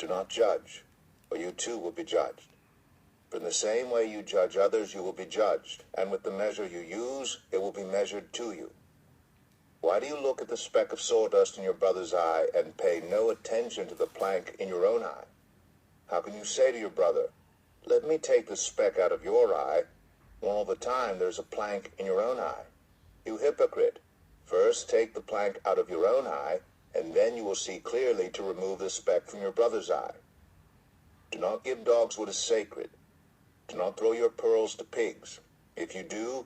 Do not judge, or you too will be judged. For in the same way you judge others, you will be judged, and with the measure you use, it will be measured to you. Why do you look at the speck of sawdust in your brother's eye and pay no attention to the plank in your own eye? How can you say to your brother, let me take the speck out of your eye, when all the time there's a plank in your own eye? You hypocrite! First take the plank out of your own eye, and then you will see clearly to remove the speck from your brother's eye. Do not give dogs what is sacred. Do not throw your pearls to pigs. If you do,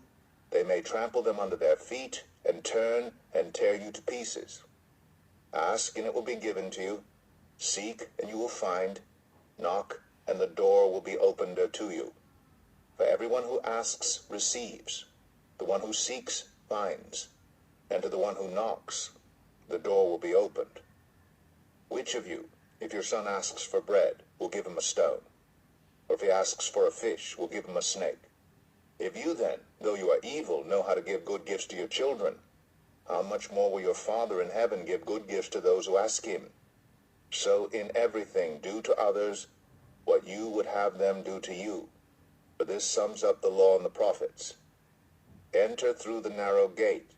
they may trample them under their feet and turn and tear you to pieces. Ask, and it will be given to you. Seek, and you will find. Knock, and the door will be opened to you. For everyone who asks receives. The one who seeks finds. And to the one who knocks, the door will be opened. Which of you, if your son asks for bread, will give him a stone? Or if he asks for a fish, will give him a snake? If you then, though you are evil, know how to give good gifts to your children, how much more will your Father in heaven give good gifts to those who ask him? So in everything do to others what you would have them do to you. For this sums up the law and the prophets. Enter through the narrow gate.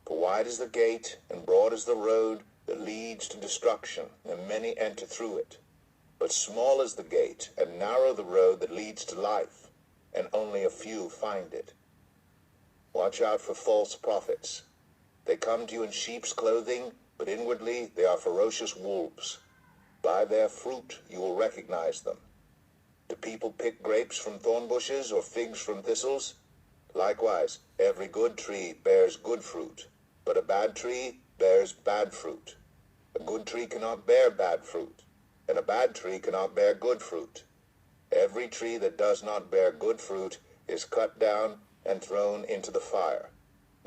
For wide is the gate, and broad is the road that leads to destruction, and many enter through it. But small is the gate, and narrow the road that leads to life, and only a few find it. Watch out for false prophets. They come to you in sheep's clothing, but inwardly they are ferocious wolves. By their fruit you will recognize them. Do people pick grapes from thorn bushes or figs from thistles? Likewise, every good tree bears good fruit, but a bad tree bears bad fruit. A good tree cannot bear bad fruit, and a bad tree cannot bear good fruit. Every tree that does not bear good fruit is cut down and thrown into the fire.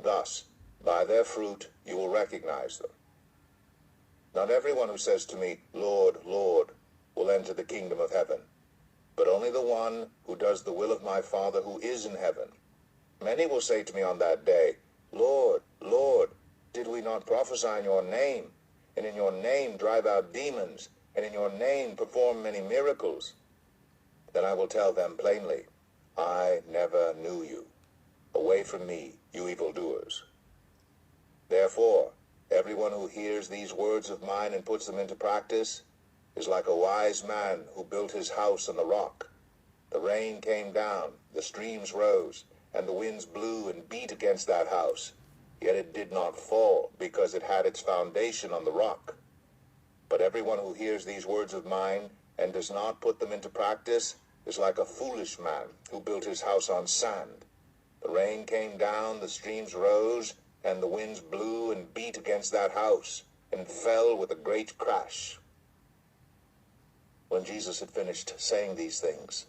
Thus, by their fruit you will recognize them. Not everyone who says to me, Lord, Lord, will enter the kingdom of heaven, but only the one who does the will of my Father who is in heaven. Many will say to me on that day, Lord, Lord, did we not prophesy in your name, and in your name drive out demons, and in your name perform many miracles? Then I will tell them plainly, I never knew you. Away from me, you evildoers. Therefore, everyone who hears these words of mine and puts them into practice is like a wise man who built his house on the rock. The rain came down, the streams rose, and the winds blew and beat against that house. Yet it did not fall, because it had its foundation on the rock. But everyone who hears these words of mine and does not put them into practice is like a foolish man who built his house on sand. The rain came down, the streams rose, and the winds blew and beat against that house, and fell with a great crash. When Jesus had finished saying these things,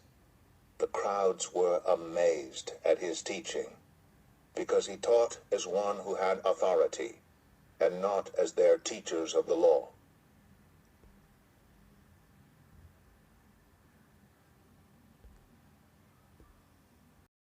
the crowds were amazed at his teaching, because he taught as one who had authority, and not as their teachers of the law.